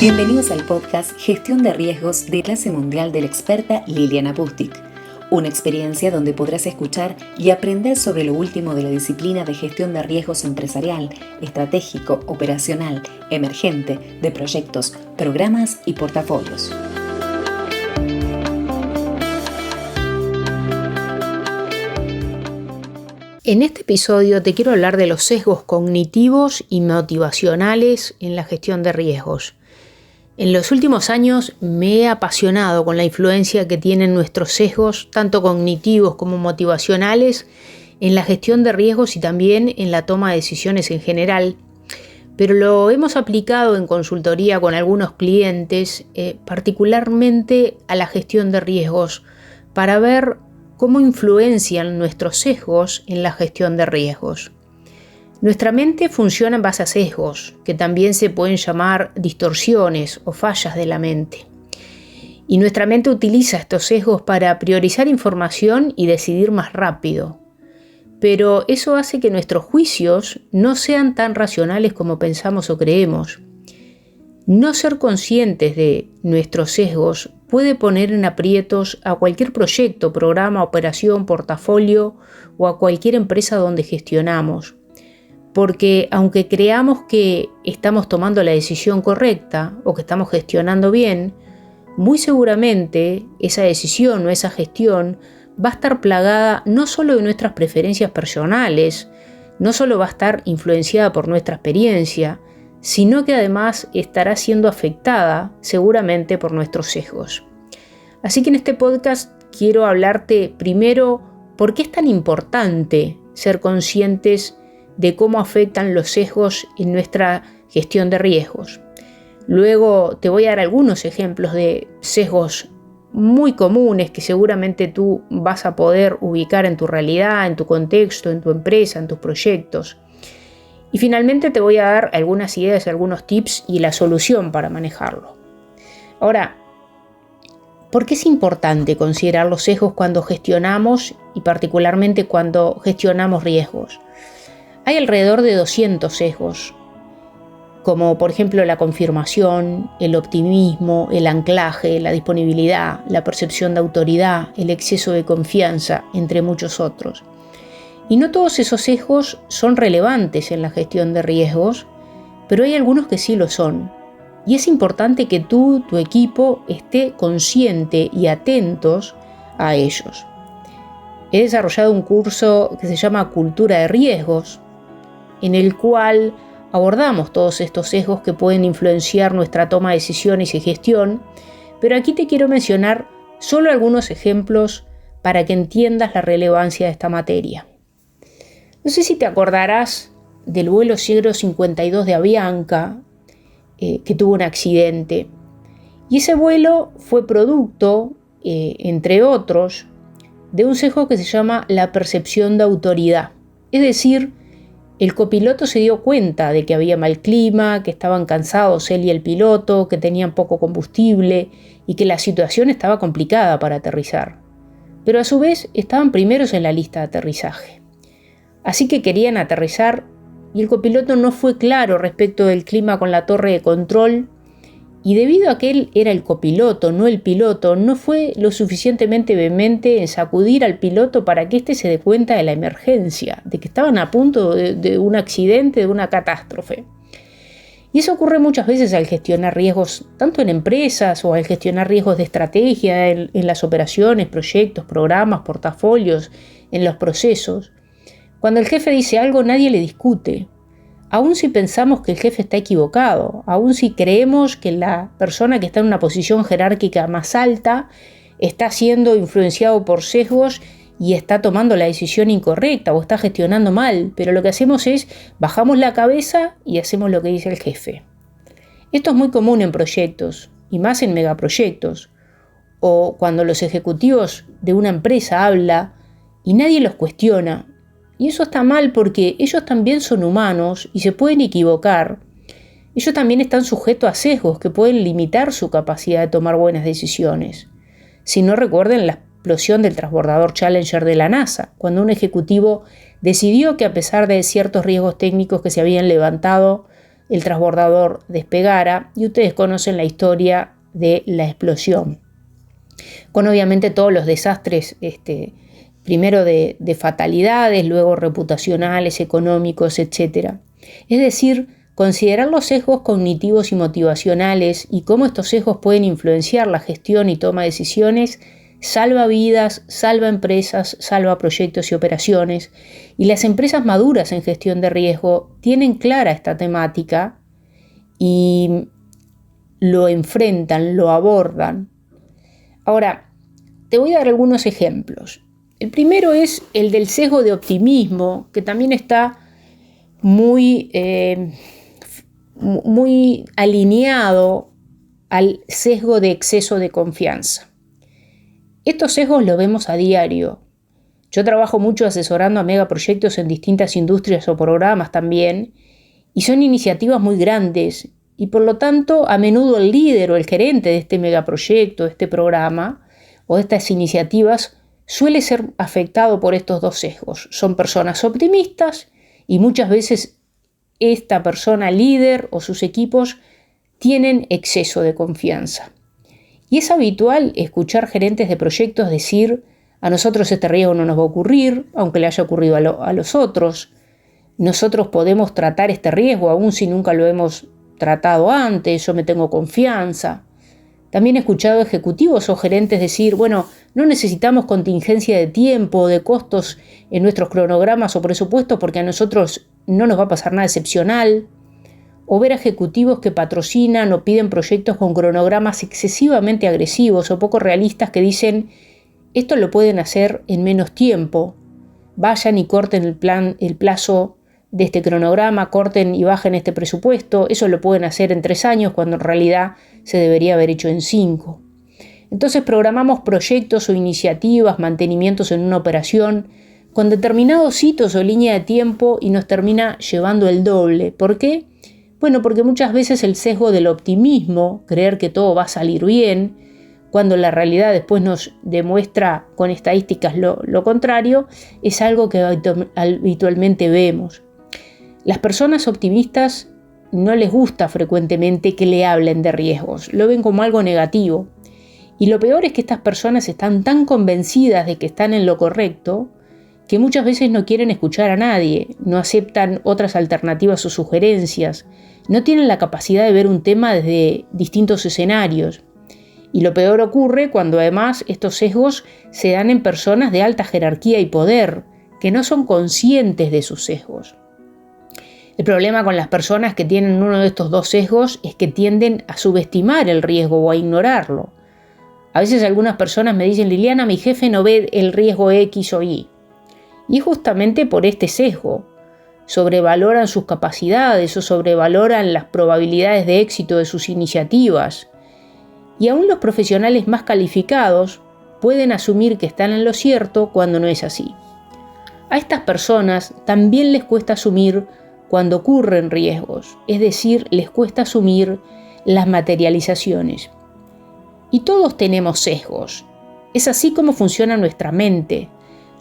Bienvenidos al podcast Gestión de Riesgos de clase mundial de la experta Liliana Pustic. Una experiencia donde podrás escuchar y aprender sobre lo último de la disciplina de gestión de riesgos empresarial, estratégico, operacional, emergente, de proyectos, programas y portafolios. En este episodio te quiero hablar de los sesgos cognitivos y motivacionales en la gestión de riesgos. En los últimos años me he apasionado con la influencia que tienen nuestros sesgos, tanto cognitivos como motivacionales, en la gestión de riesgos y también en la toma de decisiones en general. Pero lo hemos aplicado en consultoría con algunos clientes, particularmente a la gestión de riesgos, para ver cómo influencian nuestros sesgos en la gestión de riesgos. Nuestra mente funciona en base a sesgos, que también se pueden llamar distorsiones o fallas de la mente. Y nuestra mente utiliza estos sesgos para priorizar información y decidir más rápido. Pero eso hace que nuestros juicios no sean tan racionales como pensamos o creemos. No ser conscientes de nuestros sesgos puede poner en aprietos a cualquier proyecto, programa, operación, portafolio o a cualquier empresa donde gestionamos. Porque aunque creamos que estamos tomando la decisión correcta o que estamos gestionando bien, muy seguramente esa decisión o esa gestión va a estar plagada no solo de nuestras preferencias personales, no solo va a estar influenciada por nuestra experiencia, sino que además estará siendo afectada seguramente por nuestros sesgos. Así que en este podcast quiero hablarte primero por qué es tan importante ser conscientes de cómo afectan los sesgos en nuestra gestión de riesgos. Luego te voy a dar algunos ejemplos de sesgos muy comunes que seguramente tú vas a poder ubicar en tu realidad, en tu contexto, en tu empresa, en tus proyectos. Y finalmente te voy a dar algunas ideas, algunos tips y la solución para manejarlo. Ahora, ¿por qué es importante considerar los sesgos cuando gestionamos y particularmente cuando gestionamos riesgos? Hay alrededor de 200 sesgos, como por ejemplo la confirmación, el optimismo, el anclaje, la disponibilidad, la percepción de autoridad, el exceso de confianza, entre muchos otros. Y no todos esos sesgos son relevantes en la gestión de riesgos, pero hay algunos que sí lo son. Y es importante que tú, tu equipo, esté consciente y atentos a ellos. He desarrollado un curso que se llama Cultura de Riesgos, en el cual abordamos todos estos sesgos que pueden influenciar nuestra toma de decisiones y gestión, pero aquí te quiero mencionar solo algunos ejemplos para que entiendas la relevancia de esta materia. No sé si te acordarás del vuelo 52 de Avianca, que tuvo un accidente. Y ese vuelo fue producto, entre otros, de un sesgo que se llama la percepción de autoridad. Es decir, el copiloto se dio cuenta de que había mal clima, que estaban cansados él y el piloto, que tenían poco combustible y que la situación estaba complicada para aterrizar. Pero a su vez estaban primeros en la lista de aterrizaje. Así que querían aterrizar y el copiloto no fue claro respecto del clima con la torre de control y debido a que él era el copiloto, no el piloto, no fue lo suficientemente vehemente en sacudir al piloto para que éste se dé cuenta de la emergencia, de que estaban a punto de un accidente, de una catástrofe. Y eso ocurre muchas veces al gestionar riesgos, tanto en empresas o al gestionar riesgos de estrategia, en las operaciones, proyectos, programas, portafolios, en los procesos. Cuando el jefe dice algo, nadie le discute. Aun si pensamos que el jefe está equivocado, aun si creemos que la persona que está en una posición jerárquica más alta está siendo influenciado por sesgos y está tomando la decisión incorrecta o está gestionando mal, pero lo que hacemos es bajamos la cabeza y hacemos lo que dice el jefe. Esto es muy común en proyectos y más en megaproyectos o cuando los ejecutivos de una empresa hablan y nadie los cuestiona. Y eso está mal porque ellos también son humanos y se pueden equivocar. Ellos también están sujetos a sesgos que pueden limitar su capacidad de tomar buenas decisiones. Si no, recuerden la explosión del transbordador Challenger de la NASA, cuando un ejecutivo decidió que a pesar de ciertos riesgos técnicos que se habían levantado, el transbordador despegara, y ustedes conocen la historia de la explosión, con obviamente todos los desastres, primero de fatalidades, luego reputacionales, económicos, etc. Es decir, considerar los sesgos cognitivos y motivacionales y cómo estos sesgos pueden influenciar la gestión y toma de decisiones salva vidas, salva empresas, salva proyectos y operaciones. Y las empresas maduras en gestión de riesgo tienen clara esta temática y lo enfrentan, lo abordan. Ahora, te voy a dar algunos ejemplos. El primero es el del sesgo de optimismo, que también está muy alineado al sesgo de exceso de confianza. Estos sesgos los vemos a diario. Yo trabajo mucho asesorando a megaproyectos en distintas industrias o programas también, y son iniciativas muy grandes, y por lo tanto a menudo el líder o el gerente de este megaproyecto, de este programa o de estas iniciativas suele ser afectado por estos dos sesgos. Son personas optimistas y muchas veces esta persona líder o sus equipos tienen exceso de confianza. Y es habitual escuchar gerentes de proyectos decir: a nosotros este riesgo no nos va a ocurrir, aunque le haya ocurrido a los otros. Nosotros podemos tratar este riesgo aún si nunca lo hemos tratado antes, yo me tengo confianza. También he escuchado ejecutivos o gerentes decir: bueno, no necesitamos contingencia de tiempo o de costos en nuestros cronogramas o presupuestos porque a nosotros no nos va a pasar nada excepcional. O ver ejecutivos que patrocinan o piden proyectos con cronogramas excesivamente agresivos o poco realistas que dicen: esto lo pueden hacer en menos tiempo, vayan y corten el plazo de este cronograma, corten y bajen este presupuesto, eso lo pueden hacer en 3 años cuando en realidad se debería haber hecho en 5. Entonces programamos proyectos o iniciativas, mantenimientos en una operación con determinados hitos o línea de tiempo y nos termina llevando el doble. ¿Por qué? Bueno, porque muchas veces el sesgo del optimismo, creer que todo va a salir bien, cuando la realidad después nos demuestra con estadísticas lo contrario, es algo que habitualmente vemos. Las personas optimistas no les gusta frecuentemente que le hablen de riesgos, lo ven como algo negativo. Y lo peor es que estas personas están tan convencidas de que están en lo correcto que muchas veces no quieren escuchar a nadie, no aceptan otras alternativas o sugerencias, no tienen la capacidad de ver un tema desde distintos escenarios. Y lo peor ocurre cuando además estos sesgos se dan en personas de alta jerarquía y poder, que no son conscientes de sus sesgos. El problema con las personas que tienen uno de estos dos sesgos es que tienden a subestimar el riesgo o a ignorarlo. A veces algunas personas me dicen: Liliana, mi jefe no ve el riesgo X o Y. Y justamente por este sesgo, sobrevaloran sus capacidades o sobrevaloran las probabilidades de éxito de sus iniciativas. Y aún los profesionales más calificados pueden asumir que están en lo cierto cuando no es así. A estas personas también les cuesta asumir cuando ocurren riesgos, es decir, les cuesta asumir las materializaciones. Y todos tenemos sesgos. Es así como funciona nuestra mente.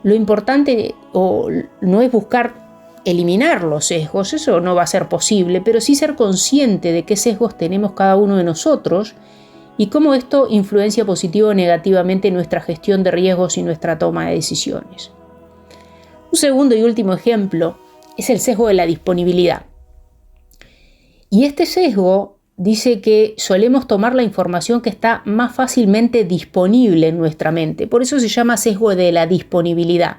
Lo importante no es buscar eliminar los sesgos, eso no va a ser posible, pero sí ser consciente de qué sesgos tenemos cada uno de nosotros y cómo esto influencia positivo o negativamente nuestra gestión de riesgos y nuestra toma de decisiones. Un segundo y último ejemplo es el sesgo de la disponibilidad. Y este sesgo dice que solemos tomar la información que está más fácilmente disponible en nuestra mente. Por eso se llama sesgo de la disponibilidad.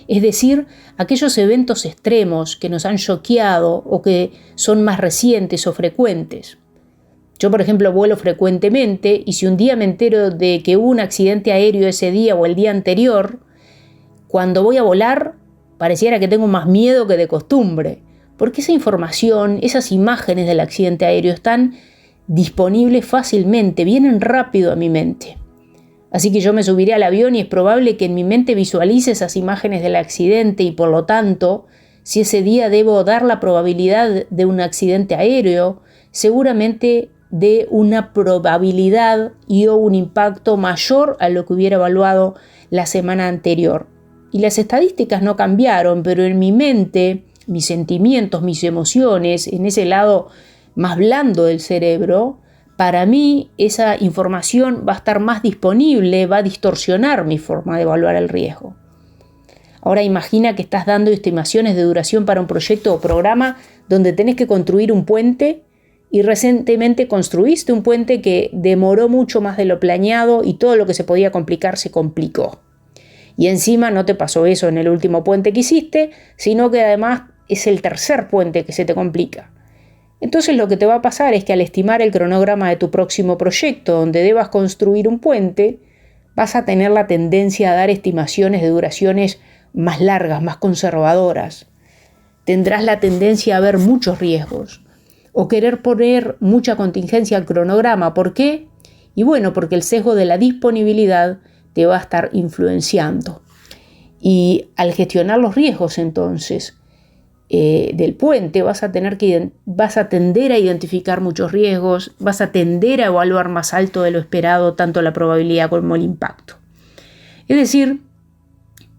Es decir, aquellos eventos extremos que nos han choqueado o que son más recientes o frecuentes. Yo, por ejemplo, vuelo frecuentemente y si un día me entero de que hubo un accidente aéreo ese día o el día anterior, cuando voy a volar pareciera que tengo más miedo que de costumbre, porque esa información, esas imágenes del accidente aéreo están disponibles fácilmente, vienen rápido a mi mente. Así que yo me subiré al avión y es probable que en mi mente visualice esas imágenes del accidente y por lo tanto, si ese día debo dar la probabilidad de un accidente aéreo, seguramente dé una probabilidad y o un impacto mayor a lo que hubiera evaluado la semana anterior. Y las estadísticas no cambiaron, pero en mi mente mis sentimientos, mis emociones, en ese lado más blando del cerebro, para mí esa información va a estar más disponible, va a distorsionar mi forma de evaluar el riesgo. Ahora imagina que estás dando estimaciones de duración para un proyecto o programa donde tenés que construir un puente y recientemente construiste un puente que demoró mucho más de lo planeado y todo lo que se podía complicar se complicó. Y encima no te pasó eso en el último puente que hiciste, sino que además es el tercer puente que se te complica. Entonces lo que te va a pasar es que al estimar el cronograma de tu próximo proyecto donde debas construir un puente, vas a tener la tendencia a dar estimaciones de duraciones más largas, más conservadoras. Tendrás la tendencia a ver muchos riesgos o querer poner mucha contingencia al cronograma. ¿Por qué? Y bueno, porque el sesgo de la disponibilidad te va a estar influenciando. Y al gestionar los riesgos entonces del puente vas a tender a identificar muchos riesgos, vas a tender a evaluar más alto de lo esperado tanto la probabilidad como el impacto. Es decir,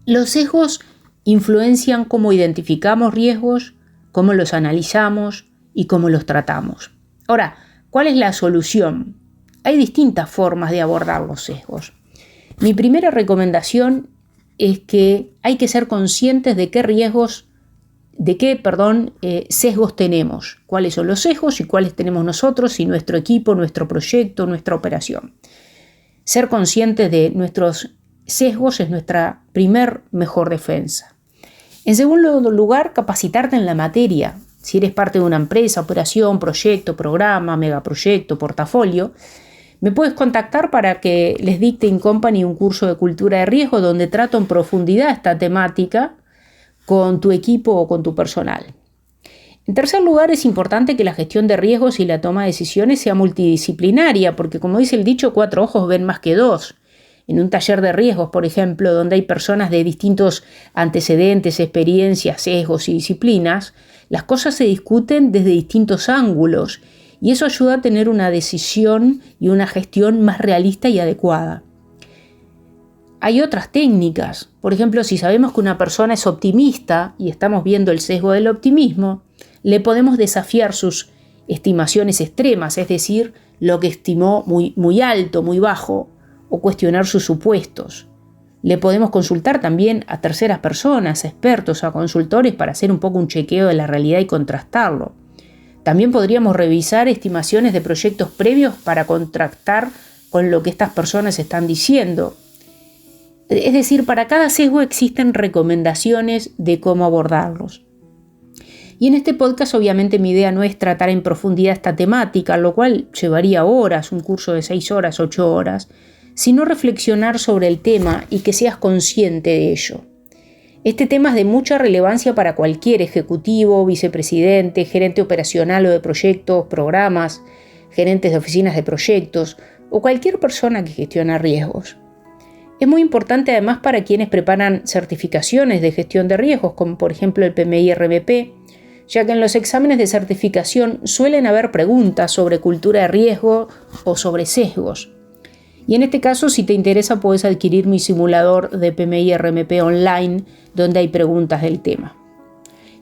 los sesgos influencian cómo identificamos riesgos, cómo los analizamos y cómo los tratamos. Ahora, ¿cuál es la solución? Hay distintas formas de abordar los sesgos. Mi primera recomendación es que hay que ser conscientes de qué sesgos tenemos, cuáles son los sesgos y cuáles tenemos nosotros y nuestro equipo, nuestro proyecto, nuestra operación. Ser conscientes de nuestros sesgos es nuestra mejor defensa. En segundo lugar, capacitarte en la materia. Si eres parte de una empresa, operación, proyecto, programa, megaproyecto, portafolio, me puedes contactar para que les dicte in company un curso de cultura de riesgo donde trato en profundidad esta temática con tu equipo o con tu personal. En tercer lugar, es importante que la gestión de riesgos y la toma de decisiones sea multidisciplinaria, porque como dice el dicho, 4 ojos ven más que 2. En un taller de riesgos, por ejemplo, donde hay personas de distintos antecedentes, experiencias, sesgos y disciplinas, las cosas se discuten desde distintos ángulos y eso ayuda a tener una decisión y una gestión más realista y adecuada. Hay otras técnicas. Por ejemplo, si sabemos que una persona es optimista y estamos viendo el sesgo del optimismo, le podemos desafiar sus estimaciones extremas, es decir, lo que estimó muy alto, muy bajo, o cuestionar sus supuestos. Le podemos consultar también a terceras personas, a expertos, a consultores para hacer un poco un chequeo de la realidad y contrastarlo. También podríamos revisar estimaciones de proyectos previos para contrastar con lo que estas personas están diciendo. Es decir, para cada sesgo existen recomendaciones de cómo abordarlos. Y en este podcast obviamente mi idea no es tratar en profundidad esta temática, lo cual llevaría horas, un curso de 6 horas, 8 horas, sino reflexionar sobre el tema y que seas consciente de ello. Este tema es de mucha relevancia para cualquier ejecutivo, vicepresidente, gerente operacional o de proyectos, programas, gerentes de oficinas de proyectos o cualquier persona que gestiona riesgos. Es muy importante además para quienes preparan certificaciones de gestión de riesgos, como por ejemplo el PMI-RMP, ya que en los exámenes de certificación suelen haber preguntas sobre cultura de riesgo o sobre sesgos. Y en este caso, si te interesa, puedes adquirir mi simulador de PMI-RMP online, donde hay preguntas del tema.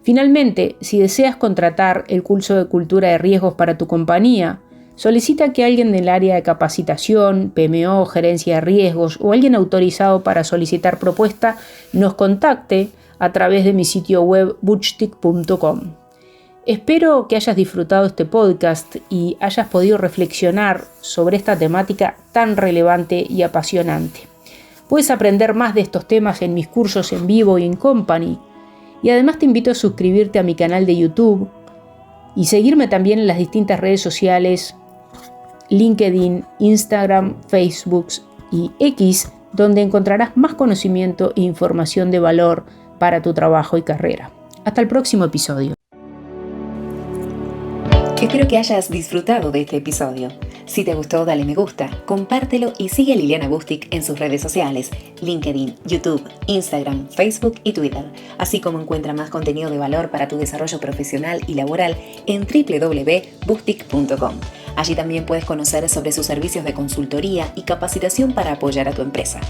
Finalmente, si deseas contratar el curso de cultura de riesgos para tu compañía, solicita que alguien del área de capacitación, PMO, gerencia de riesgos o alguien autorizado para solicitar propuesta nos contacte a través de mi sitio web butchtick.com. Espero que hayas disfrutado este podcast y hayas podido reflexionar sobre esta temática tan relevante y apasionante. Puedes aprender más de estos temas en mis cursos en vivo y en company. Y además te invito a suscribirte a mi canal de YouTube y seguirme también en las distintas redes sociales, LinkedIn, Instagram, Facebook y X, donde encontrarás más conocimiento e información de valor para tu trabajo y carrera. Hasta el próximo episodio. Espero que hayas disfrutado de este episodio. Si te gustó, dale me gusta, compártelo y sigue a Liliana Bustic en sus redes sociales, LinkedIn, YouTube, Instagram, Facebook y Twitter, así como encuentra más contenido de valor para tu desarrollo profesional y laboral en www.bustic.com. Allí también puedes conocer sobre sus servicios de consultoría y capacitación para apoyar a tu empresa.